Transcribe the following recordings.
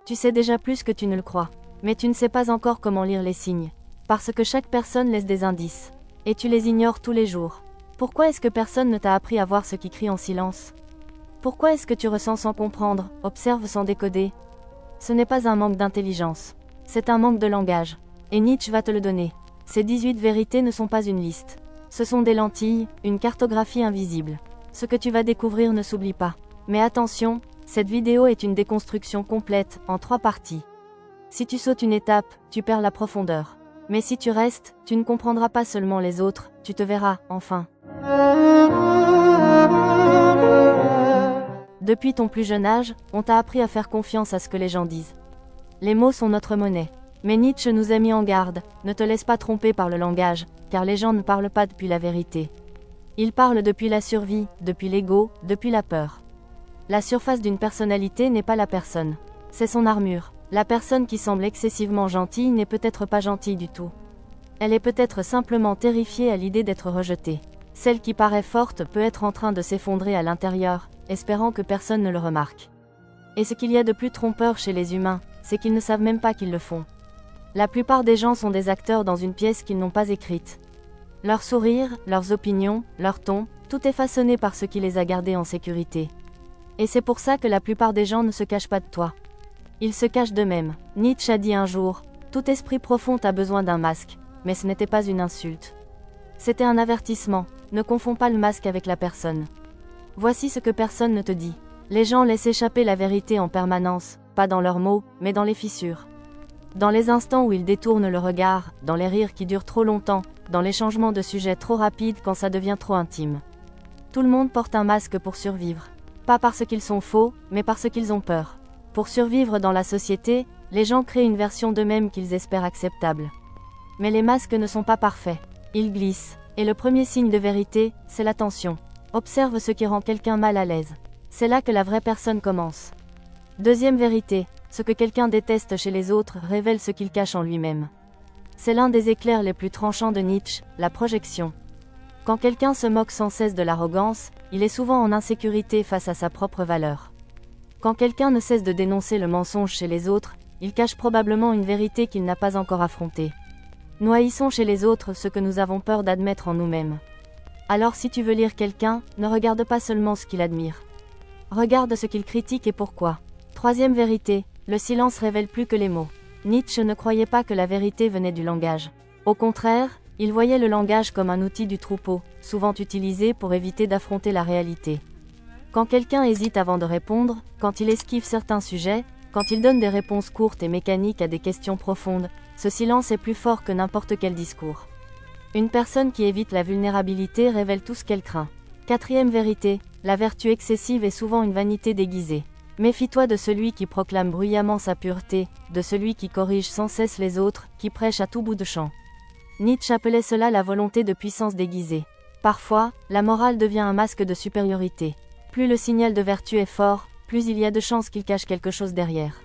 Tu sais déjà plus que tu ne le crois. Mais tu ne sais pas encore comment lire les signes. Parce que chaque personne laisse des indices. Et tu les ignores tous les jours. Pourquoi est-ce que personne ne t'a appris à voir ce qui crie en silence? Pourquoi est-ce que tu ressens sans comprendre, observes sans décoder? Ce n'est pas un manque d'intelligence. C'est un manque de langage. Et Nietzsche va te le donner. Ces 18 vérités ne sont pas une liste. Ce sont des lentilles, une cartographie invisible. Ce que tu vas découvrir ne s'oublie pas. Mais attention, cette vidéo est une déconstruction complète, en 3 parties. Si tu sautes une étape, tu perds la profondeur. Mais si tu restes, tu ne comprendras pas seulement les autres, tu te verras, enfin. Depuis ton plus jeune âge, on t'a appris à faire confiance à ce que les gens disent. Les mots sont notre monnaie. Mais Nietzsche nous a mis en garde, ne te laisse pas tromper par le langage, car les gens ne parlent pas depuis la vérité. Ils parlent depuis la survie, depuis l'ego, depuis la peur. La surface d'une personnalité n'est pas la personne. C'est son armure. La personne qui semble excessivement gentille n'est peut-être pas gentille du tout. Elle est peut-être simplement terrifiée à l'idée d'être rejetée. Celle qui paraît forte peut être en train de s'effondrer à l'intérieur, espérant que personne ne le remarque. Et ce qu'il y a de plus trompeur chez les humains, c'est qu'ils ne savent même pas qu'ils le font. La plupart des gens sont des acteurs dans une pièce qu'ils n'ont pas écrite. Leur sourire, leurs opinions, leur ton, tout est façonné par ce qui les a gardés en sécurité. Et c'est pour ça que la plupart des gens ne se cachent pas de toi. Ils se cachent d'eux-mêmes. Nietzsche a dit un jour, « Tout esprit profond a besoin d'un masque », mais ce n'était pas une insulte. C'était un avertissement, ne confonds pas le masque avec la personne. Voici ce que personne ne te dit. Les gens laissent échapper la vérité en permanence, pas dans leurs mots, mais dans les fissures. Dans les instants où ils détournent le regard, dans les rires qui durent trop longtemps, dans les changements de sujet trop rapides quand ça devient trop intime. Tout le monde porte un masque pour survivre. Pas parce qu'ils sont faux, mais parce qu'ils ont peur. Pour survivre dans la société, les gens créent une version d'eux-mêmes qu'ils espèrent acceptable. Mais les masques ne sont pas parfaits. Ils glissent. Et le premier signe de vérité, c'est l'attention. Observe ce qui rend quelqu'un mal à l'aise. C'est là que la vraie personne commence. Deuxième vérité, ce que quelqu'un déteste chez les autres révèle ce qu'il cache en lui-même. C'est l'un des éclairs les plus tranchants de Nietzsche, la projection. Quand quelqu'un se moque sans cesse de l'arrogance, il est souvent en insécurité face à sa propre valeur. Quand quelqu'un ne cesse de dénoncer le mensonge chez les autres, il cache probablement une vérité qu'il n'a pas encore affrontée. Nous haïssons chez les autres ce que nous avons peur d'admettre en nous-mêmes. Alors si tu veux lire quelqu'un, ne regarde pas seulement ce qu'il admire. Regarde ce qu'il critique et pourquoi. Troisième vérité, le silence révèle plus que les mots. Nietzsche ne croyait pas que la vérité venait du langage. Au contraire, il voyait le langage comme un outil du troupeau, souvent utilisé pour éviter d'affronter la réalité. Quand quelqu'un hésite avant de répondre, quand il esquive certains sujets, quand il donne des réponses courtes et mécaniques à des questions profondes, ce silence est plus fort que n'importe quel discours. Une personne qui évite la vulnérabilité révèle tout ce qu'elle craint. Quatrième vérité, la vertu excessive est souvent une vanité déguisée. Méfie-toi de celui qui proclame bruyamment sa pureté, de celui qui corrige sans cesse les autres, qui prêche à tout bout de champ. Nietzsche appelait cela la volonté de puissance déguisée. Parfois, la morale devient un masque de supériorité. Plus le signal de vertu est fort, plus il y a de chances qu'il cache quelque chose derrière.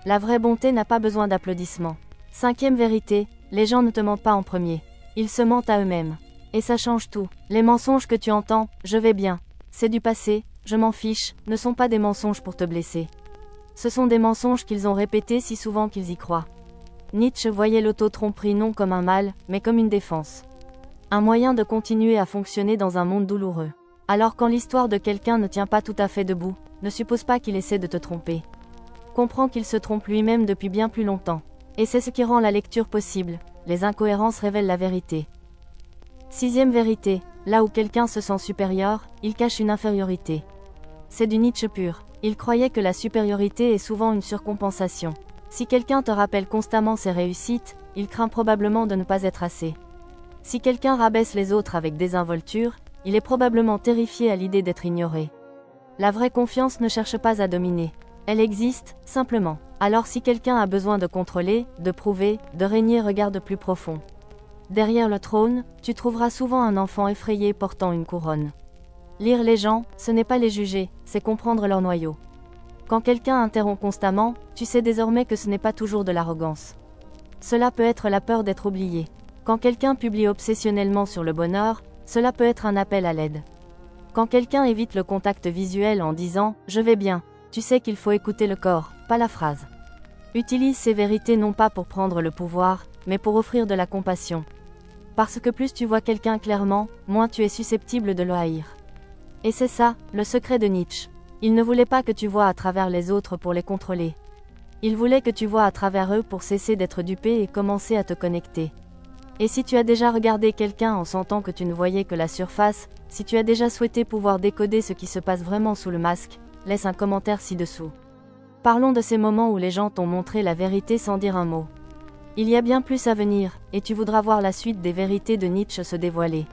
La vraie bonté n'a pas besoin d'applaudissements. Cinquième vérité, les gens ne te mentent pas en premier. Ils se mentent à eux-mêmes. Et ça change tout. Les mensonges que tu entends, je vais bien. C'est du passé, je m'en fiche, ne sont pas des mensonges pour te blesser. Ce sont des mensonges qu'ils ont répétés si souvent qu'ils y croient. Nietzsche voyait l'auto-tromperie non comme un mal, mais comme une défense. Un moyen de continuer à fonctionner dans un monde douloureux. Alors quand l'histoire de quelqu'un ne tient pas tout à fait debout, ne suppose pas qu'il essaie de te tromper. Comprends qu'il se trompe lui-même depuis bien plus longtemps. Et c'est ce qui rend la lecture possible, les incohérences révèlent la vérité. Sixième vérité, là où quelqu'un se sent supérieur, il cache une infériorité. C'est du Nietzsche pur. Il croyait que la supériorité est souvent une surcompensation. Si quelqu'un te rappelle constamment ses réussites, il craint probablement de ne pas être assez. Si quelqu'un rabaisse les autres avec désinvolture, il est probablement terrifié à l'idée d'être ignoré. La vraie confiance ne cherche pas à dominer. Elle existe, simplement. Alors si quelqu'un a besoin de contrôler, de prouver, de régner, regarde plus profond. Derrière le trône, tu trouveras souvent un enfant effrayé portant une couronne. Lire les gens, ce n'est pas les juger, c'est comprendre leur noyau. Quand quelqu'un interrompt constamment, tu sais désormais que ce n'est pas toujours de l'arrogance. Cela peut être la peur d'être oublié. Quand quelqu'un publie obsessionnellement sur le bonheur, cela peut être un appel à l'aide. Quand quelqu'un évite le contact visuel en disant « je vais bien », tu sais qu'il faut écouter le corps, pas la phrase. Utilise ces vérités non pas pour prendre le pouvoir, mais pour offrir de la compassion. Parce que plus tu vois quelqu'un clairement, moins tu es susceptible de le haïr. Et c'est ça, le secret de Nietzsche. Il ne voulait pas que tu vois à travers les autres pour les contrôler. Il voulait que tu vois à travers eux pour cesser d'être dupé et commencer à te connecter. Et si tu as déjà regardé quelqu'un en sentant que tu ne voyais que la surface, si tu as déjà souhaité pouvoir décoder ce qui se passe vraiment sous le masque, laisse un commentaire ci-dessous. Parlons de ces moments où les gens t'ont montré la vérité sans dire un mot. Il y a bien plus à venir, et tu voudras voir la suite des vérités de Nietzsche se dévoiler.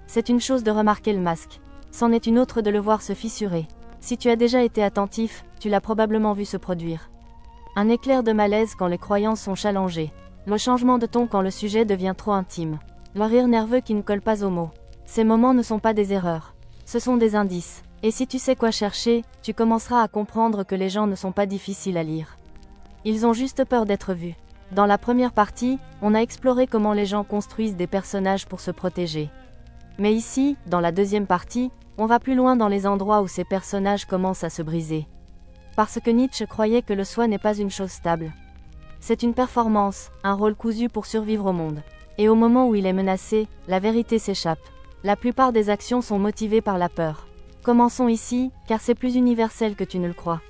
C'est une chose de remarquer le masque. C'en est une autre de le voir se fissurer. Si tu as déjà été attentif, tu l'as probablement vu se produire. Un éclair de malaise quand les croyances sont challengées. Le changement de ton quand le sujet devient trop intime. Le rire nerveux qui ne colle pas aux mots. Ces moments ne sont pas des erreurs. Ce sont des indices. Et si tu sais quoi chercher, tu commenceras à comprendre que les gens ne sont pas difficiles à lire. Ils ont juste peur d'être vus. Dans la première partie, on a exploré comment les gens construisent des personnages pour se protéger. Mais ici, dans la deuxième partie, on va plus loin dans les endroits où ces personnages commencent à se briser. Parce que Nietzsche croyait que le soi n'est pas une chose stable. C'est une performance, un rôle cousu pour survivre au monde. Et au moment où il est menacé, la vérité s'échappe. La plupart des actions sont motivées par la peur. Commençons ici, car c'est plus universel que tu ne le crois.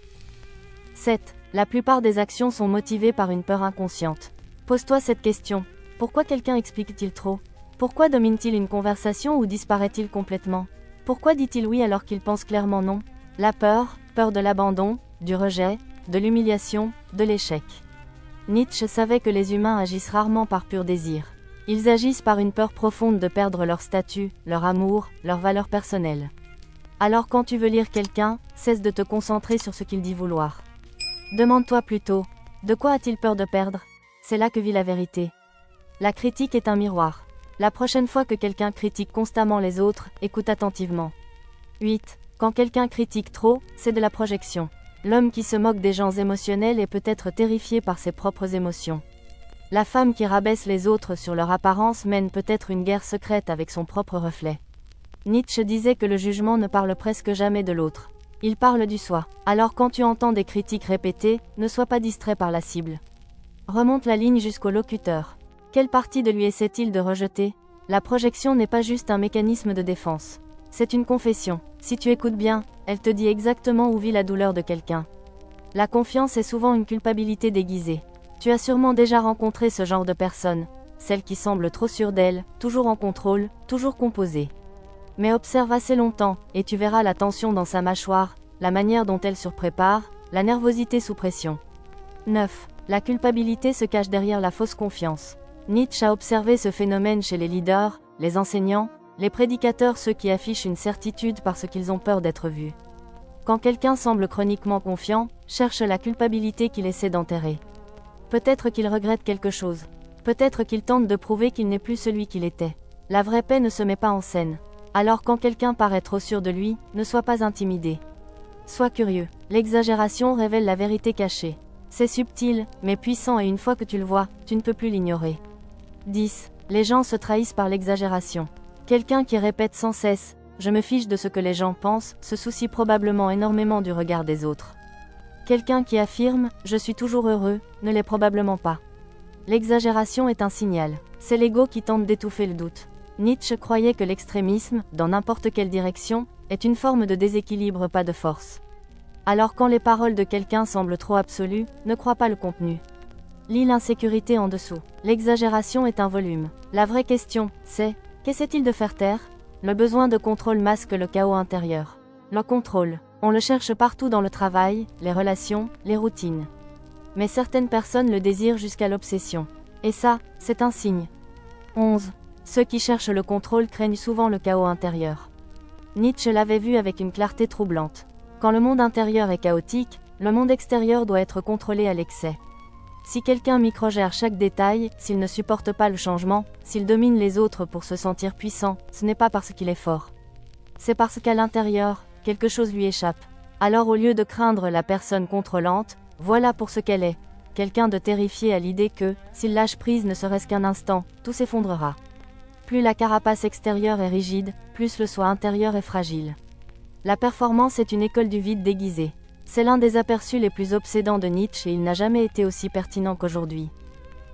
7. La plupart des actions sont motivées par une peur inconsciente. Pose-toi cette question. Pourquoi quelqu'un explique-t-il trop ? Pourquoi domine-t-il une conversation ou disparaît-il complètement ? Pourquoi dit-il oui alors qu'il pense clairement non ? La peur, peur de l'abandon, du rejet, de l'humiliation, de l'échec. Nietzsche savait que les humains agissent rarement par pur désir. Ils agissent par une peur profonde de perdre leur statut, leur amour, leur valeur personnelle. Alors quand tu veux lire quelqu'un, cesse de te concentrer sur ce qu'il dit vouloir. Demande-toi plutôt, de quoi a-t-il peur de perdre ? C'est là que vit la vérité. La critique est un miroir. La prochaine fois que quelqu'un critique constamment les autres, écoute attentivement. 8. Quand quelqu'un critique trop, c'est de la projection. L'homme qui se moque des gens émotionnels est peut-être terrifié par ses propres émotions. La femme qui rabaisse les autres sur leur apparence mène peut-être une guerre secrète avec son propre reflet. Nietzsche disait que le jugement ne parle presque jamais de l'autre. Il parle du soi. Alors quand tu entends des critiques répétées, ne sois pas distrait par la cible. Remonte la ligne jusqu'au locuteur. Quelle partie de lui essaie-t-il de rejeter ? La projection n'est pas juste un mécanisme de défense. C'est une confession. Si tu écoutes bien, elle te dit exactement où vit la douleur de quelqu'un. La confiance est souvent une culpabilité déguisée. Tu as sûrement déjà rencontré ce genre de personne, celle qui semble trop sûre d'elle, toujours en contrôle, toujours composée. Mais observe assez longtemps, et tu verras la tension dans sa mâchoire, la manière dont elle surprépare, la nervosité sous pression. 9. La culpabilité se cache derrière la fausse confiance. Nietzsche a observé ce phénomène chez les leaders, les enseignants, les prédicateurs, ceux qui affichent une certitude parce qu'ils ont peur d'être vus. Quand quelqu'un semble chroniquement confiant, cherche la culpabilité qu'il essaie d'enterrer. Peut-être qu'il regrette quelque chose. Peut-être qu'il tente de prouver qu'il n'est plus celui qu'il était. La vraie paix ne se met pas en scène. Alors quand quelqu'un paraît trop sûr de lui, ne sois pas intimidé. Sois curieux. L'exagération révèle la vérité cachée. C'est subtil, mais puissant et une fois que tu le vois, tu ne peux plus l'ignorer. 10. Les gens se trahissent par l'exagération. Quelqu'un qui répète sans cesse « je me fiche de ce que les gens pensent » se soucie probablement énormément du regard des autres. Quelqu'un qui affirme « je suis toujours heureux » ne l'est probablement pas. L'exagération est un signal. C'est l'ego qui tente d'étouffer le doute. Nietzsche croyait que l'extrémisme, dans n'importe quelle direction, est une forme de déséquilibre, pas de force. Alors quand les paroles de quelqu'un semblent trop absolues, ne crois pas le contenu. Lis l'insécurité en dessous. L'exagération est un volume. La vraie question, c'est « qu'essaie-t-il de faire taire ?» Le besoin de contrôle masque le chaos intérieur. Le contrôle, on le cherche partout dans le travail, les relations, les routines. Mais certaines personnes le désirent jusqu'à l'obsession. Et ça, c'est un signe. 11. Ceux qui cherchent le contrôle craignent souvent le chaos intérieur. Nietzsche l'avait vu avec une clarté troublante. Quand le monde intérieur est chaotique, le monde extérieur doit être contrôlé à l'excès. Si quelqu'un microgère chaque détail, s'il ne supporte pas le changement, s'il domine les autres pour se sentir puissant, ce n'est pas parce qu'il est fort. C'est parce qu'à l'intérieur, quelque chose lui échappe. Alors au lieu de craindre la personne contrôlante, voilà pour ce qu'elle est. Quelqu'un de terrifié à l'idée que, s'il lâche prise ne serait-ce qu'un instant, tout s'effondrera. Plus la carapace extérieure est rigide, plus le soi intérieur est fragile. La performance est une école du vide déguisée. C'est l'un des aperçus les plus obsédants de Nietzsche et il n'a jamais été aussi pertinent qu'aujourd'hui.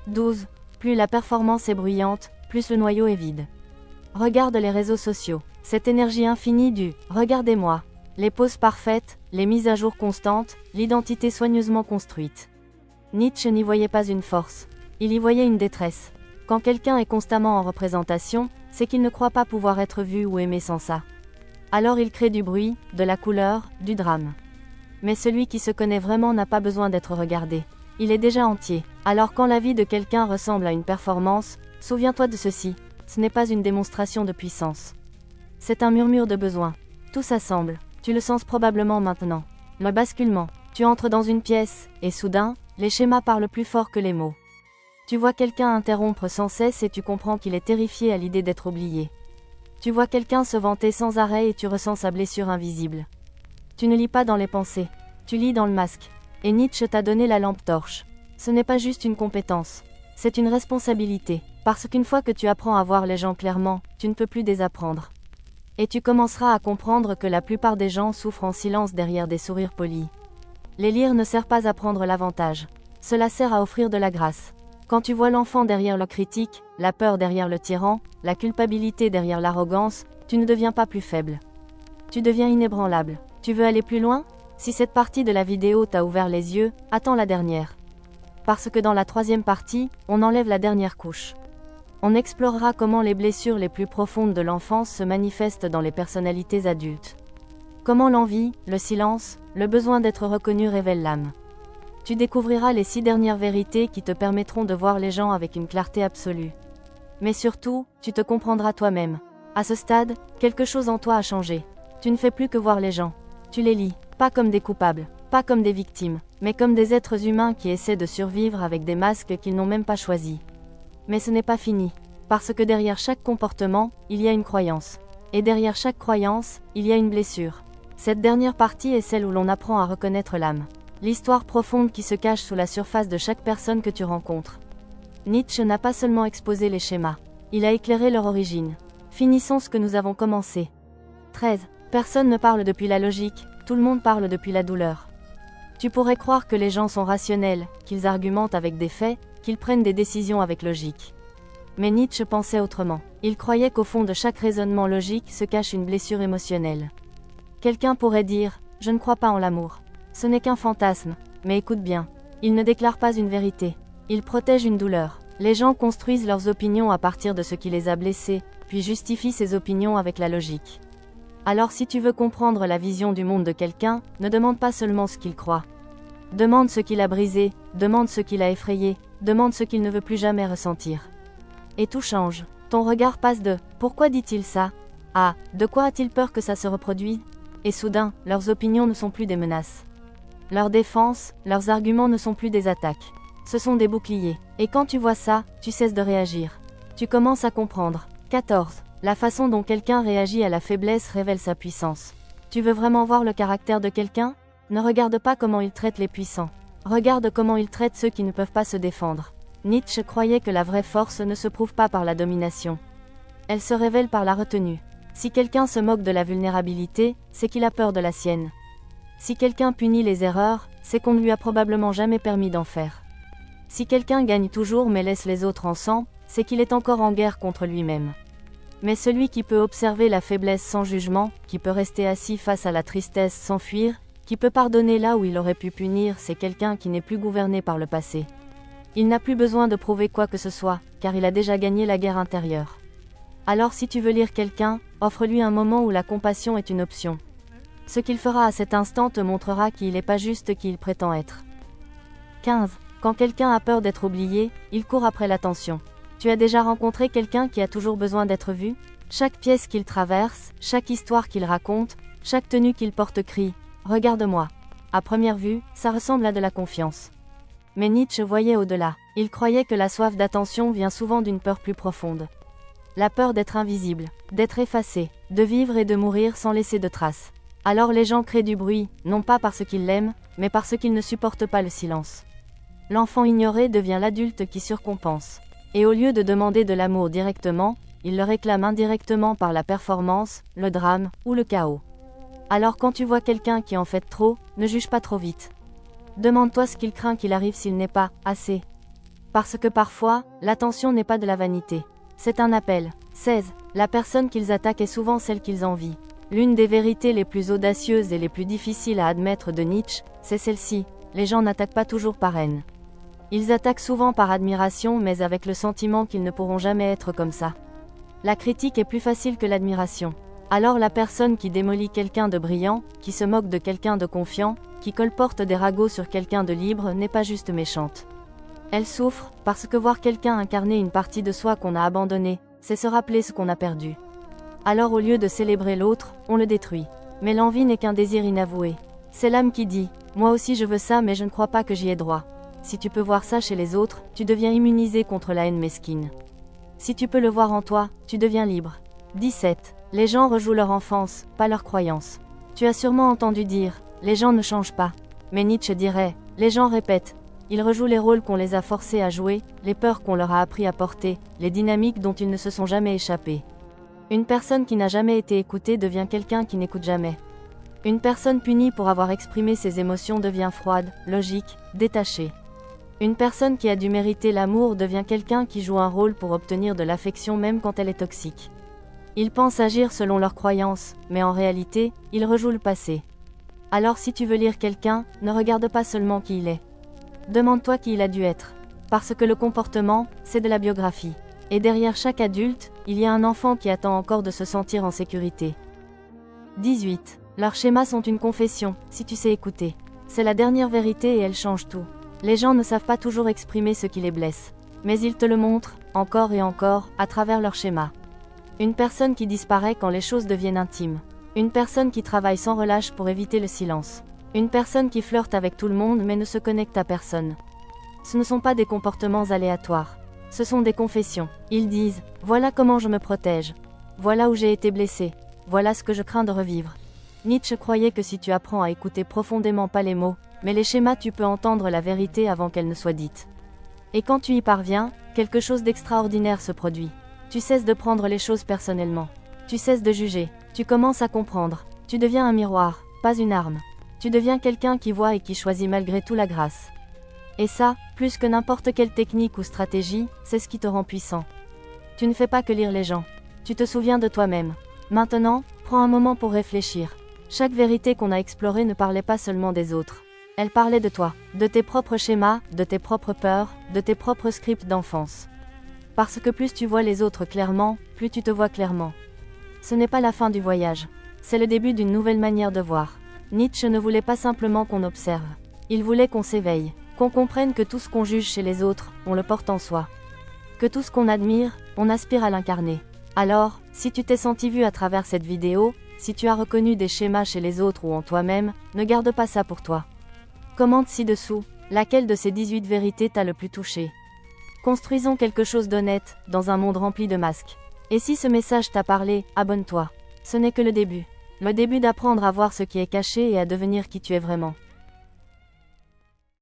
12. Plus la performance est bruyante, plus le noyau est vide. Regarde les réseaux sociaux. Cette énergie infinie du « regardez-moi », les poses parfaites, les mises à jour constantes, l'identité soigneusement construite. Nietzsche n'y voyait pas une force. Il y voyait une détresse. Quand quelqu'un est constamment en représentation, c'est qu'il ne croit pas pouvoir être vu ou aimé sans ça. Alors il crée du bruit, de la couleur, du drame. Mais celui qui se connaît vraiment n'a pas besoin d'être regardé. Il est déjà entier. Alors quand la vie de quelqu'un ressemble à une performance, souviens-toi de ceci, ce n'est pas une démonstration de puissance. C'est un murmure de besoin. Tout s'assemble, tu le sens probablement maintenant. Le basculement, tu entres dans une pièce, et soudain, les schémas parlent plus fort que les mots. Tu vois quelqu'un interrompre sans cesse et tu comprends qu'il est terrifié à l'idée d'être oublié. Tu vois quelqu'un se vanter sans arrêt et tu ressens sa blessure invisible. Tu ne lis pas dans les pensées, tu lis dans le masque. Et Nietzsche t'a donné la lampe torche. Ce n'est pas juste une compétence, c'est une responsabilité, parce qu'une fois que tu apprends à voir les gens clairement, tu ne peux plus désapprendre. Et tu commenceras à comprendre que la plupart des gens souffrent en silence derrière des sourires polis. Les lire ne sert pas à prendre l'avantage, cela sert à offrir de la grâce. Quand tu vois l'enfant derrière le critique, la peur derrière le tyran, la culpabilité derrière l'arrogance, tu ne deviens pas plus faible. Tu deviens inébranlable. Tu veux aller plus loin ? Si cette partie de la vidéo t'a ouvert les yeux, attends la dernière. Parce que dans la troisième partie, on enlève la dernière couche. On explorera comment les blessures les plus profondes de l'enfance se manifestent dans les personnalités adultes. Comment l'envie, le silence, le besoin d'être reconnu révèlent l'âme. Tu découvriras les 6 dernières vérités qui te permettront de voir les gens avec une clarté absolue. Mais surtout, tu te comprendras toi-même. À ce stade, quelque chose en toi a changé. Tu ne fais plus que voir les gens. Tu les lis, pas comme des coupables, pas comme des victimes, mais comme des êtres humains qui essaient de survivre avec des masques qu'ils n'ont même pas choisis. Mais ce n'est pas fini, parce que derrière chaque comportement, il y a une croyance. Et derrière chaque croyance, il y a une blessure. Cette dernière partie est celle où l'on apprend à reconnaître l'âme. L'histoire profonde qui se cache sous la surface de chaque personne que tu rencontres. Nietzsche n'a pas seulement exposé les schémas, il a éclairé leur origine. Finissons ce que nous avons commencé. 13. Personne ne parle depuis la logique, tout le monde parle depuis la douleur. Tu pourrais croire que les gens sont rationnels, qu'ils argumentent avec des faits, qu'ils prennent des décisions avec logique. Mais Nietzsche pensait autrement. Il croyait qu'au fond de chaque raisonnement logique se cache une blessure émotionnelle. Quelqu'un pourrait dire « Je ne crois pas en l'amour ». Ce n'est qu'un fantasme, mais écoute bien. Il ne déclare pas une vérité. Il protège une douleur. Les gens construisent leurs opinions à partir de ce qui les a blessés, puis justifient ces opinions avec la logique. Alors si tu veux comprendre la vision du monde de quelqu'un, ne demande pas seulement ce qu'il croit. Demande ce qu'il a brisé, demande ce qu'il a effrayé, demande ce qu'il ne veut plus jamais ressentir. Et tout change. Ton regard passe de « Pourquoi dit-il ça ?» à « De quoi a-t-il peur que ça se reproduise ?» Et soudain, leurs opinions ne sont plus des menaces. Leurs défenses, leurs arguments ne sont plus des attaques. Ce sont des boucliers. Et quand tu vois ça, tu cesses de réagir. Tu commences à comprendre. 14. La façon dont quelqu'un réagit à la faiblesse révèle sa puissance. Tu veux vraiment voir le caractère de quelqu'un ? Ne regarde pas comment il traite les puissants. Regarde comment il traite ceux qui ne peuvent pas se défendre. Nietzsche croyait que la vraie force ne se prouve pas par la domination. Elle se révèle par la retenue. Si quelqu'un se moque de la vulnérabilité, c'est qu'il a peur de la sienne. Si quelqu'un punit les erreurs, c'est qu'on ne lui a probablement jamais permis d'en faire. Si quelqu'un gagne toujours mais laisse les autres en sang, c'est qu'il est encore en guerre contre lui-même. Mais celui qui peut observer la faiblesse sans jugement, qui peut rester assis face à la tristesse sans fuir, qui peut pardonner là où il aurait pu punir, c'est quelqu'un qui n'est plus gouverné par le passé. Il n'a plus besoin de prouver quoi que ce soit, car il a déjà gagné la guerre intérieure. Alors si tu veux lire quelqu'un, offre-lui un moment où la compassion est une option. Ce qu'il fera à cet instant te montrera qu'il n'est pas juste qui il prétend être. 15. Quand quelqu'un a peur d'être oublié, il court après l'attention. Tu as déjà rencontré quelqu'un qui a toujours besoin d'être vu ? Chaque pièce qu'il traverse, chaque histoire qu'il raconte, chaque tenue qu'il porte crie « Regarde-moi ». À première vue, ça ressemble à de la confiance. Mais Nietzsche voyait au-delà. Il croyait que la soif d'attention vient souvent d'une peur plus profonde. La peur d'être invisible, d'être effacé, de vivre et de mourir sans laisser de traces. Alors les gens créent du bruit, non pas parce qu'ils l'aiment, mais parce qu'ils ne supportent pas le silence. L'enfant ignoré devient l'adulte qui surcompense. Et au lieu de demander de l'amour directement, il le réclame indirectement par la performance, le drame ou le chaos. Alors quand tu vois quelqu'un qui en fait trop, ne juge pas trop vite. Demande-toi ce qu'il craint qu'il arrive s'il n'est pas assez. Parce que parfois, l'attention n'est pas de la vanité. C'est un appel. 16. La personne qu'ils attaquent est souvent celle qu'ils envient. L'une des vérités les plus audacieuses et les plus difficiles à admettre de Nietzsche, c'est celle-ci. Les gens n'attaquent pas toujours par haine. Ils attaquent souvent par admiration, mais avec le sentiment qu'ils ne pourront jamais être comme ça. La critique est plus facile que l'admiration. Alors la personne qui démolit quelqu'un de brillant, qui se moque de quelqu'un de confiant, qui colporte des ragots sur quelqu'un de libre n'est pas juste méchante. Elle souffre, parce que voir quelqu'un incarner une partie de soi qu'on a abandonnée, c'est se rappeler ce qu'on a perdu. Alors au lieu de célébrer l'autre, on le détruit. Mais l'envie n'est qu'un désir inavoué. C'est l'âme qui dit « Moi aussi je veux ça mais je ne crois pas que j'y ai droit ». Si tu peux voir ça chez les autres, tu deviens immunisé contre la haine mesquine. Si tu peux le voir en toi, tu deviens libre. 17. Les gens rejouent leur enfance, pas leurs croyances. Tu as sûrement entendu dire « Les gens ne changent pas ». Mais Nietzsche dirait « Les gens répètent ». Ils rejouent les rôles qu'on les a forcés à jouer, les peurs qu'on leur a appris à porter, les dynamiques dont ils ne se sont jamais échappés. Une personne qui n'a jamais été écoutée devient quelqu'un qui n'écoute jamais. Une personne punie pour avoir exprimé ses émotions devient froide, logique, détachée. Une personne qui a dû mériter l'amour devient quelqu'un qui joue un rôle pour obtenir de l'affection même quand elle est toxique. Ils pensent agir selon leurs croyances, mais en réalité, ils rejouent le passé. Alors si tu veux lire quelqu'un, ne regarde pas seulement qui il est. Demande-toi qui il a dû être. Parce que le comportement, c'est de la biographie. Et derrière chaque adulte, il y a un enfant qui attend encore de se sentir en sécurité. 18. Leurs schémas sont une confession, si tu sais écouter. C'est la dernière vérité et elle change tout. Les gens ne savent pas toujours exprimer ce qui les blesse. Mais ils te le montrent, encore et encore, à travers leurs schémas. Une personne qui disparaît quand les choses deviennent intimes. Une personne qui travaille sans relâche pour éviter le silence. Une personne qui flirte avec tout le monde mais ne se connecte à personne. Ce ne sont pas des comportements aléatoires. Ce sont des confessions. Ils disent « Voilà comment je me protège. Voilà où j'ai été blessé. Voilà ce que je crains de revivre. » Nietzsche croyait que si tu apprends à écouter profondément pas les mots, mais les schémas, tu peux entendre la vérité avant qu'elle ne soit dite. Et quand tu y parviens, quelque chose d'extraordinaire se produit. Tu cesses de prendre les choses personnellement. Tu cesses de juger. Tu commences à comprendre. Tu deviens un miroir, pas une arme. Tu deviens quelqu'un qui voit et qui choisit malgré tout la grâce. Et ça, plus que n'importe quelle technique ou stratégie, c'est ce qui te rend puissant. Tu ne fais pas que lire les gens. Tu te souviens de toi-même. Maintenant, prends un moment pour réfléchir. Chaque vérité qu'on a explorée ne parlait pas seulement des autres. Elle parlait de toi, de tes propres schémas, de tes propres peurs, de tes propres scripts d'enfance. Parce que plus tu vois les autres clairement, plus tu te vois clairement. Ce n'est pas la fin du voyage. C'est le début d'une nouvelle manière de voir. Nietzsche ne voulait pas simplement qu'on observe. Il voulait qu'on s'éveille. Qu'on comprenne que tout ce qu'on juge chez les autres, on le porte en soi. Que tout ce qu'on admire, on aspire à l'incarner. Alors, si tu t'es senti vu à travers cette vidéo, si tu as reconnu des schémas chez les autres ou en toi-même, ne garde pas ça pour toi. Commente ci-dessous, laquelle de ces 18 vérités t'a le plus touché. Construisons quelque chose d'honnête, dans un monde rempli de masques. Et si ce message t'a parlé, abonne-toi. Ce n'est que le début. Le début d'apprendre à voir ce qui est caché et à devenir qui tu es vraiment.